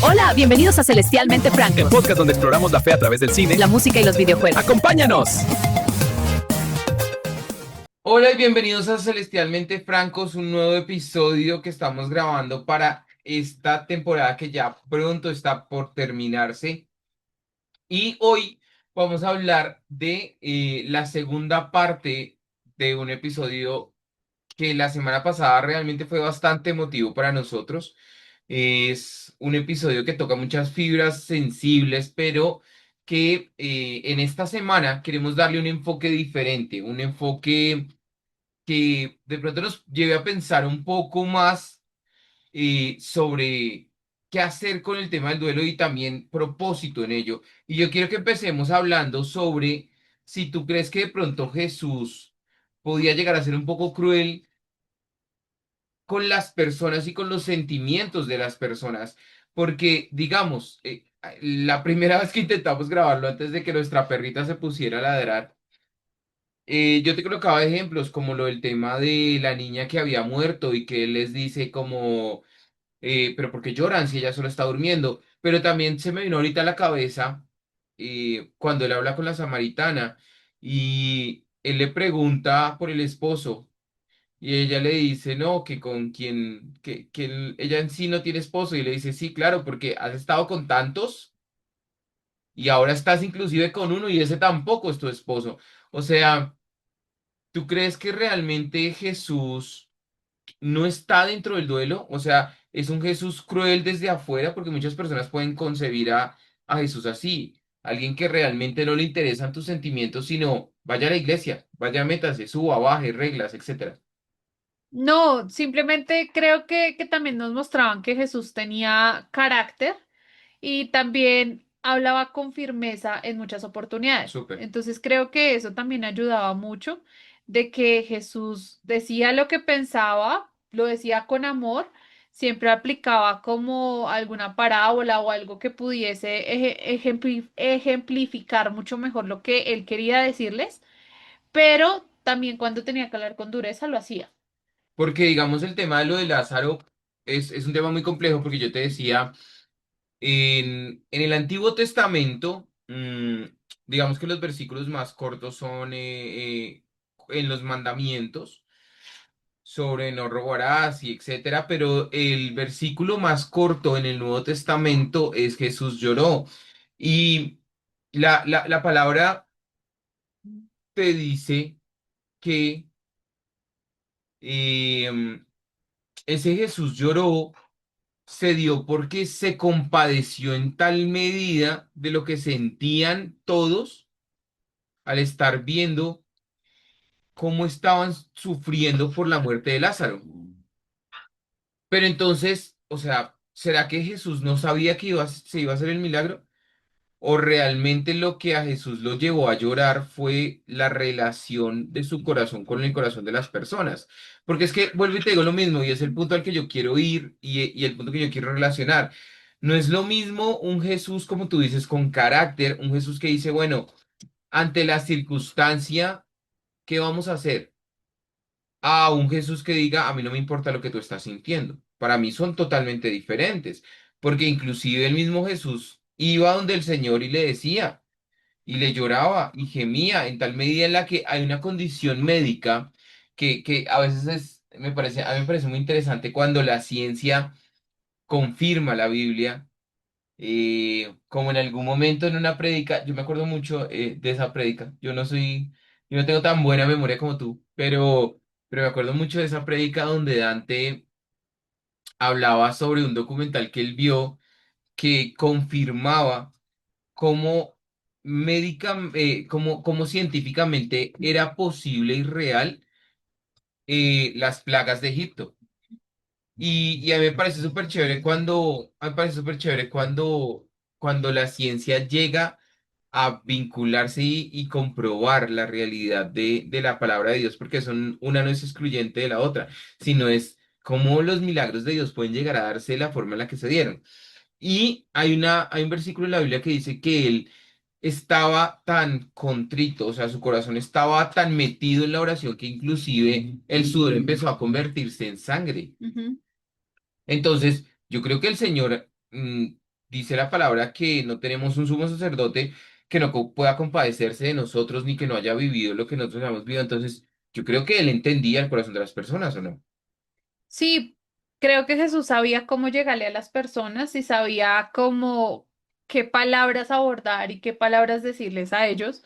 Hola, bienvenidos a Celestialmente El Francos, podcast donde exploramos la fe a través del cine. la música y los videojuegos. ¡Acompáñanos! Hola y bienvenidos a Celestialmente Francos, un nuevo episodio que estamos grabando para esta temporada que ya pronto está por terminarse. Y hoy vamos a hablar de la segunda parte de un episodio que la semana pasada realmente fue bastante emotivo para nosotros. Es un episodio que toca muchas fibras sensibles, pero que en esta semana queremos darle un enfoque diferente, un enfoque que de pronto nos lleve a pensar un poco más sobre qué hacer con el tema del duelo y también propósito en ello. Y yo quiero que empecemos hablando sobre si tú crees que de pronto Jesús podía llegar a ser un poco cruel con las personas y con los sentimientos de las personas, porque digamos, la primera vez que intentamos grabarlo antes de que nuestra perrita se pusiera a ladrar, yo te colocaba ejemplos como lo del tema de la niña que había muerto y que él les dice como, pero ¿por qué lloran si ella solo está durmiendo? Pero también se me vino ahorita a la cabeza cuando él habla con la samaritana y él le pregunta por el esposo y ella le dice, no, que con quien, ella en sí no tiene esposo y le dice, sí, claro, porque has estado con tantos y ahora estás inclusive con uno y ese tampoco es tu esposo. O sea... ¿Tú crees que realmente Jesús no está dentro del duelo? O sea, es un Jesús cruel desde afuera porque muchas personas pueden concebir a Jesús así. Alguien que realmente no le interesan tus sentimientos, sino vaya a la iglesia, vaya, métase, suba, baje, reglas, etcétera. No, simplemente creo que también nos mostraban que Jesús tenía carácter y también hablaba con firmeza en muchas oportunidades. Súper. Entonces creo que eso también ayudaba mucho de que Jesús decía lo que pensaba, lo decía con amor, siempre aplicaba como alguna parábola o algo que pudiese ejemplificar mucho mejor lo que él quería decirles, pero también cuando tenía que hablar con dureza lo hacía. Porque digamos el tema de lo de Lázaro es un tema muy complejo porque yo te decía, en el Antiguo Testamento, digamos que los versículos más cortos son en los mandamientos sobre no robarás y etcétera, pero el versículo más corto en el Nuevo Testamento es Jesús lloró. Y la palabra te dice que em, ese Jesús lloró se dio porque se compadeció en tal medida de lo que sentían todos al estar viendo cómo estaban sufriendo por la muerte de Lázaro. Pero entonces, o sea, ¿será que Jesús no sabía que se iba a hacer el milagro? ¿O realmente lo que a Jesús lo llevó a llorar fue la relación de su corazón con el corazón de las personas? Porque es que, vuelvo y te digo lo mismo, y es el punto al que yo quiero ir y el punto que yo quiero relacionar. No es lo mismo un Jesús, como tú dices, con carácter, un Jesús que dice, bueno, ante la circunstancia, ¿qué vamos a hacer? A un Jesús que diga, a mí no me importa lo que tú estás sintiendo. Para mí son totalmente diferentes, porque inclusive el mismo Jesús iba donde el Señor y le decía, y le lloraba y gemía en tal medida en la que hay una condición médica que a veces me parece, a mí me parece muy interesante cuando la ciencia confirma la Biblia, como en algún momento en una prédica, yo me acuerdo mucho de esa prédica, yo no tengo tan buena memoria como tú, pero me acuerdo mucho de esa prédica donde Dante hablaba sobre un documental que él vio que confirmaba cómo cómo científicamente era posible y real las plagas de Egipto. Y a mí me parece súper chévere a mí me parece súper chévere cuando la ciencia llega a vincularse y comprobar la realidad de la palabra de Dios, porque una no es excluyente de la otra, sino es cómo los milagros de Dios pueden llegar a darse de la forma en la que se dieron. Y hay un versículo en la Biblia que dice que él estaba tan contrito, o sea, su corazón estaba tan metido en la oración que inclusive el sudor empezó a convertirse en sangre. Ujú. Entonces, yo creo que el Señor, dice la palabra que no tenemos un sumo sacerdote que no pueda compadecerse de nosotros ni que no haya vivido lo que nosotros hemos vivido. Entonces, yo creo que él entendía el corazón de las personas, ¿o no? Sí, creo que Jesús sabía cómo llegarle a las personas y sabía cómo qué palabras abordar y qué palabras decirles a ellos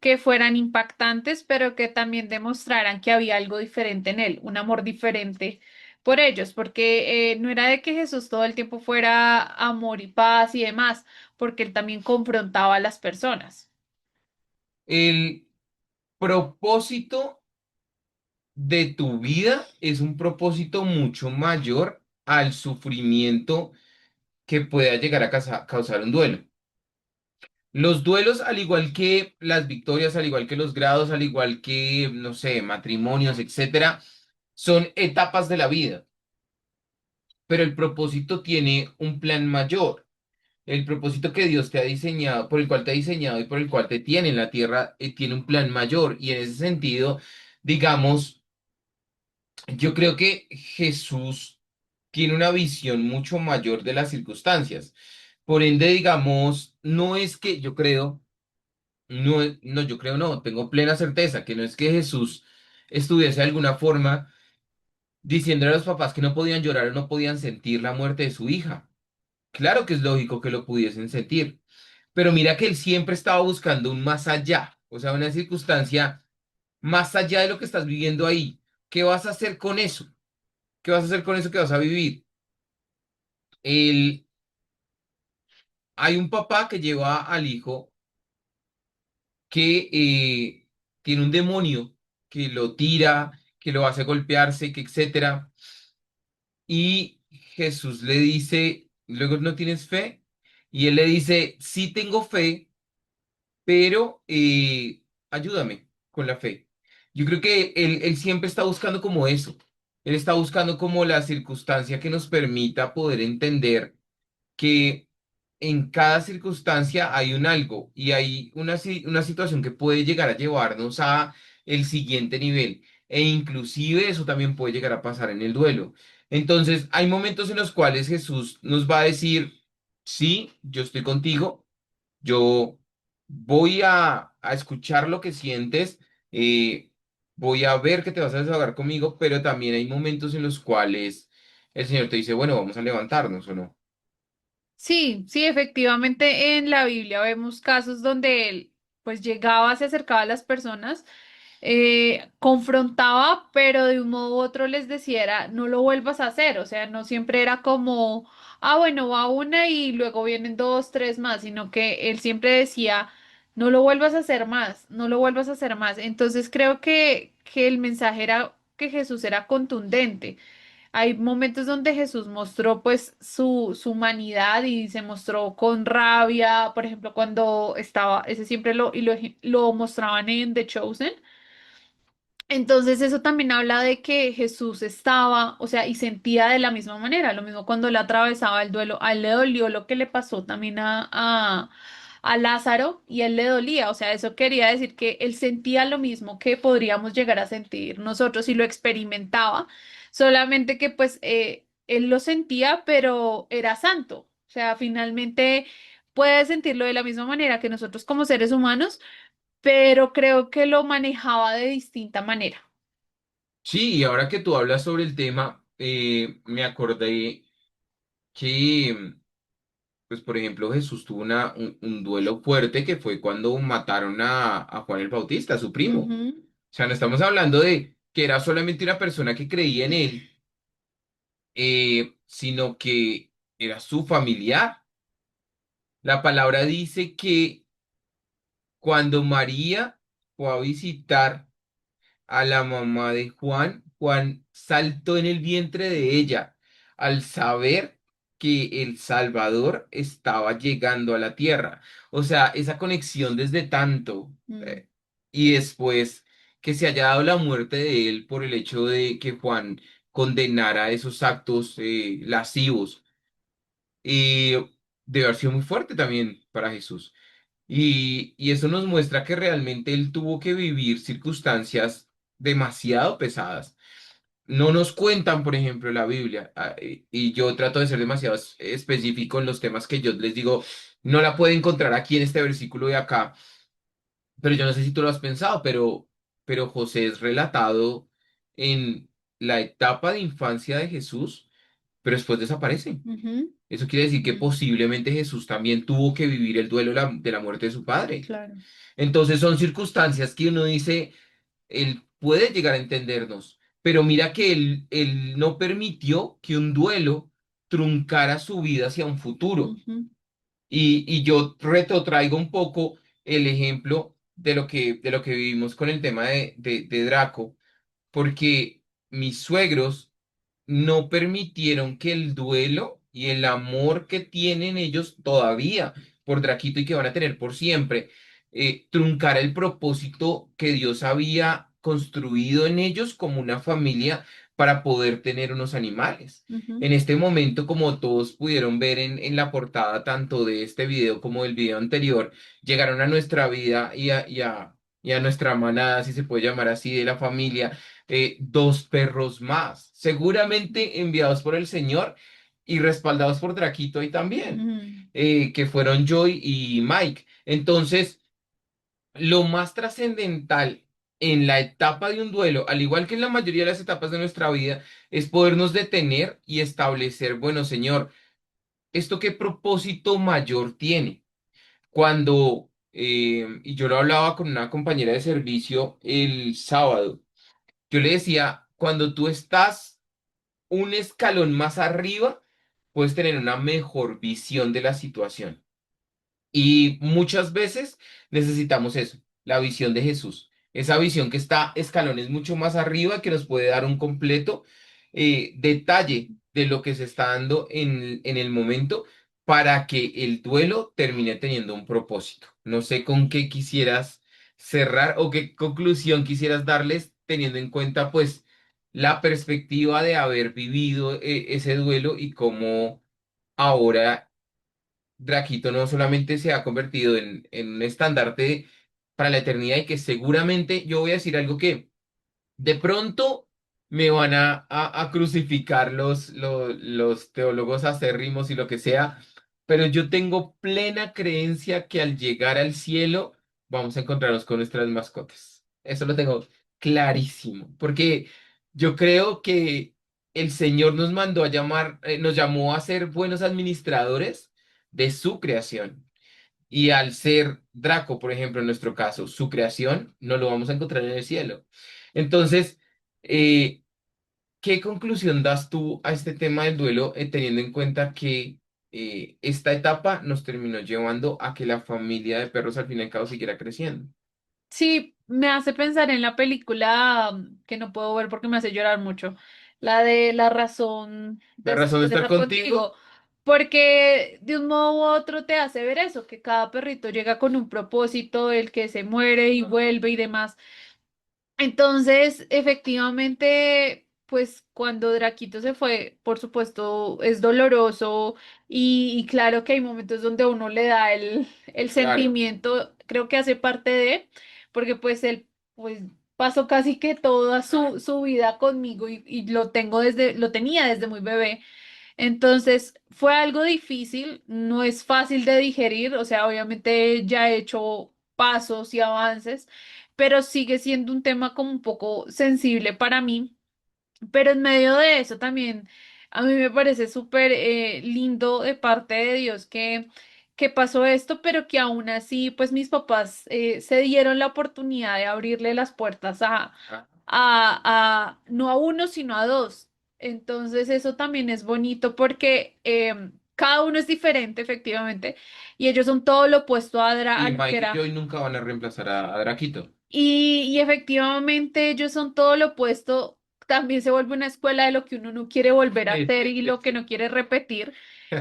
que fueran impactantes, pero que también demostraran que había algo diferente en él, un amor diferente por ellos, porque no era de que Jesús todo el tiempo fuera amor y paz y demás, porque él también confrontaba a las personas. El propósito de tu vida es un propósito mucho mayor al sufrimiento que pueda llegar a causar un duelo. Los duelos, al igual que las victorias, al igual que los grados, al igual que, no sé, matrimonios, etcétera, son etapas de la vida, pero el propósito tiene un plan mayor. El propósito que Dios te ha diseñado, por el cual te ha diseñado y por el cual te tiene en la tierra, tiene un plan mayor. Y en ese sentido, digamos, yo creo que Jesús tiene una visión mucho mayor de las circunstancias. Por ende, digamos, no es que yo creo, no, yo creo no, tengo plena certeza que no es que Jesús estuviese de alguna forma diciéndole a los papás que no podían llorar o no podían sentir la muerte de su hija. Claro que es lógico que lo pudiesen sentir, pero mira que él siempre estaba buscando un más allá, o sea, una circunstancia más allá de lo que estás viviendo ahí. ¿Qué vas a hacer con eso? ¿Qué vas a hacer con eso que vas a vivir? El, hay un papá que lleva al hijo que tiene un demonio que lo tira, que lo hace golpearse, que etcétera. Y Jesús le dice, luego no tienes fe. Y él le dice, sí tengo fe, pero ayúdame con la fe. Yo creo que él siempre está buscando como eso. Él está buscando como la circunstancia que nos permita poder entender que en cada circunstancia hay un algo y hay una situación que puede llegar a llevarnos a el siguiente nivel e inclusive eso también puede llegar a pasar en el duelo. Entonces, hay momentos en los cuales Jesús nos va a decir, sí, yo estoy contigo, yo voy a escuchar lo que sientes, eh, voy a ver que te vas a desahogar conmigo, pero también hay momentos en los cuales el Señor te dice, bueno, vamos a levantarnos o no. Sí, sí, efectivamente en la Biblia vemos casos donde él pues llegaba, se acercaba a las personas, confrontaba, pero de un modo u otro les decía, no lo vuelvas a hacer, o sea, no siempre era como, ah, bueno, va una y luego vienen dos, tres más, sino que él siempre decía, no lo vuelvas a hacer más, no lo vuelvas a hacer más. Entonces creo que el mensaje era que Jesús era contundente. Hay momentos donde Jesús mostró pues su humanidad y se mostró con rabia, por ejemplo, cuando estaba, ese siempre lo mostraban en The Chosen. Entonces eso también habla de que Jesús estaba, o sea, y sentía de la misma manera, lo mismo cuando le atravesaba el duelo, a él le dolió lo que le pasó también a Lázaro y a él le dolía, o sea, eso quería decir que él sentía lo mismo que podríamos llegar a sentir nosotros y lo experimentaba, solamente que pues él lo sentía, pero era santo, o sea, finalmente puede sentirlo de la misma manera que nosotros como seres humanos, pero creo que lo manejaba de distinta manera. Sí, y ahora que tú hablas sobre el tema, me acordé que, pues, por ejemplo, Jesús tuvo un duelo fuerte que fue cuando mataron a Juan el Bautista, su primo. O Ujú. sea, no estamos hablando de que era solamente una persona que creía en él, sino que era su familiar. La palabra dice que cuando María fue a visitar a la mamá de Juan, Juan saltó en el vientre de ella al saber que el Salvador estaba llegando a la tierra. O sea, esa conexión desde tanto Mm. y después que se haya dado la muerte de él por el hecho de que Juan condenara esos actos lascivos, debe haber sido muy fuerte también para Jesús. Y eso nos muestra que realmente él tuvo que vivir circunstancias demasiado pesadas. no nos cuentan, por ejemplo, la Biblia, y yo trato de ser demasiado específico en los temas que yo les digo, no la puede encontrar aquí en este versículo de acá, pero yo no sé si tú lo has pensado, pero José es relatado en la etapa de infancia de Jesús, pero después desaparece. Ujú, Eso quiere decir que ujú, posiblemente Jesús también tuvo que vivir el duelo de la muerte de su padre. claro. Entonces son circunstancias que uno dice, él puede llegar a entendernos, pero mira que él no permitió que un duelo truncara su vida hacia un futuro. Ujú, Y yo retrotraigo un poco el ejemplo de lo que vivimos con el tema de Draco, porque mis suegros no permitieron que el duelo y el amor que tienen ellos todavía por Draquito y que van a tener por siempre, truncara el propósito que Dios había construido en ellos como una familia para poder tener unos animales. ujú, En este momento, como todos pudieron ver en la portada tanto de este video como del video anterior, llegaron a nuestra vida y a nuestra manada, si se puede llamar así, de la familia, dos perros más, seguramente enviados por el Señor y respaldados por Draquito ahí también, ujú. que fueron Joy y Mike. Entonces, lo más trascendental en la etapa de un duelo, al igual que en la mayoría de las etapas de nuestra vida, es podernos detener y establecer, bueno, Señor, ¿esto qué propósito mayor tiene? Cuando, y yo lo hablaba con una compañera de servicio el sábado, yo le decía, cuando tú estás un escalón más arriba, puedes tener una mejor visión de la situación. Y muchas veces necesitamos eso, la visión de Jesús. Esa visión que está escalones mucho más arriba, que nos puede dar un completo detalle de lo que se está dando en el momento para que el duelo termine teniendo un propósito. No sé con qué quisieras cerrar o qué conclusión quisieras darles teniendo en cuenta pues la perspectiva de haber vivido ese duelo y cómo ahora Draquito no solamente se ha convertido en un estandarte para la eternidad y que seguramente yo voy a decir algo que de pronto me van a crucificar los teólogos acérrimos y lo que sea, pero yo tengo plena creencia que al llegar al cielo vamos a encontrarnos con nuestras mascotas. Eso lo tengo clarísimo, porque yo creo que el Señor nos mandó a llamar, nos llamó a ser buenos administradores de su creación. Y al ser Draco, por ejemplo, en nuestro caso, su creación, no lo vamos a encontrar en el cielo. Entonces, eh, ¿qué conclusión das tú a este tema del duelo, teniendo en cuenta que esta etapa nos terminó llevando a que la familia de perros al fin y al cabo siguiera creciendo? Sí, me hace pensar en la película que no puedo ver porque me hace llorar mucho, la de La razón La razón de de estar estar contigo, contigo, porque de un modo u otro te hace ver eso, que cada perrito llega con un propósito, el que se muere y vuelve y demás. Entonces, efectivamente, pues cuando Draquito se fue, por supuesto, es doloroso y claro que hay momentos donde uno le da el claro, sentimiento, creo que hace parte de, porque pues él pues pasó casi que toda su vida conmigo y lo tenía desde muy bebé. Entonces, fue algo difícil, no es fácil de digerir, o sea, obviamente ya he hecho pasos y avances, pero sigue siendo un tema como un poco sensible para mí. Pero en medio de eso también a mí me parece súper lindo de parte de Dios que pasó esto, pero que aún así, pues mis papás se dieron la oportunidad de abrirle las puertas ah, no a uno, sino a dos. Entonces eso también es bonito porque cada uno es diferente, efectivamente, y ellos son todo lo opuesto a y lo que Mike y era. Joy nunca van a reemplazar a Draquito. Y efectivamente ellos son todo lo opuesto. También se vuelve una escuela de lo que uno no quiere volver a Sí, hacer sí, y sí, lo que sí. no quiere repetir,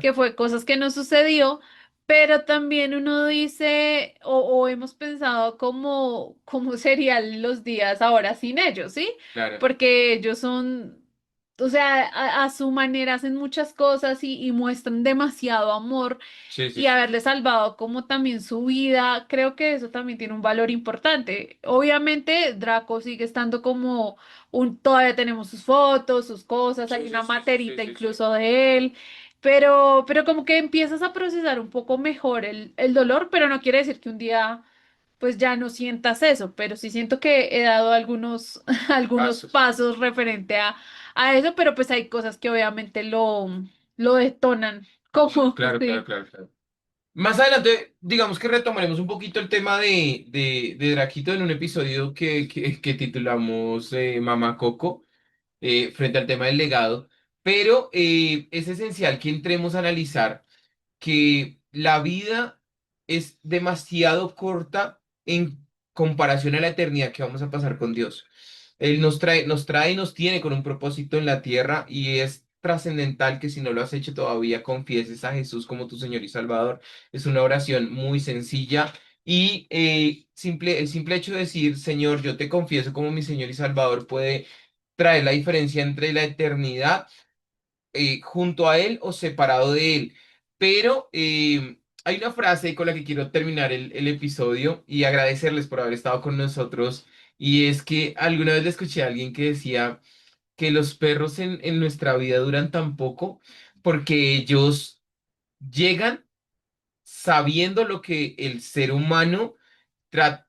que fue cosas que no sucedió, pero también uno dice o hemos pensado cómo serían los días ahora sin ellos, ¿sí? Claro. Porque ellos son o sea, a su manera hacen muchas cosas y muestran demasiado amor Sí, sí, y sí. haberle salvado como también su vida, creo que eso también tiene un valor importante. Obviamente, Draco sigue estando como todavía tenemos sus fotos, sus cosas, Sí, hay sí, una sí, sí, sí, materita sí, sí. incluso de él, pero como que empiezas a procesar un poco mejor el dolor, pero no quiere decir que un día pues ya no sientas eso, pero sí siento que he dado algunos, algunos Pasos. pasos referente a eso, pero pues hay cosas que obviamente lo detonan, como, Claro, claro, sí. claro, claro. Más adelante, digamos que retomaremos un poquito el tema de Draquito en un episodio que titulamos Mamá Coco, frente al tema del legado, pero es esencial que entremos a analizar que la vida es demasiado corta en comparación a la eternidad que vamos a pasar con Dios. Él nos trae y nos tiene con un propósito en la tierra y es trascendental que si no lo has hecho todavía confieses a Jesús como tu Señor y Salvador. Es una oración muy sencilla y el simple hecho de decir, Señor, yo te confieso como mi Señor y Salvador puede traer la diferencia entre la eternidad junto a él o separado de él. Pero hay una frase con la que quiero terminar el episodio y agradecerles por haber estado con nosotros. Y es que alguna vez le escuché a alguien que decía que los perros en nuestra vida duran tan poco porque ellos llegan sabiendo lo que el ser humano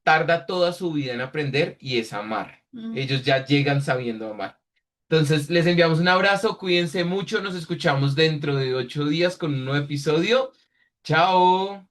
tarda toda su vida en aprender y es amar. Mm. Ellos ya llegan sabiendo amar. Entonces, les enviamos un abrazo, cuídense mucho, nos escuchamos dentro de 8 días con un nuevo episodio. Chao.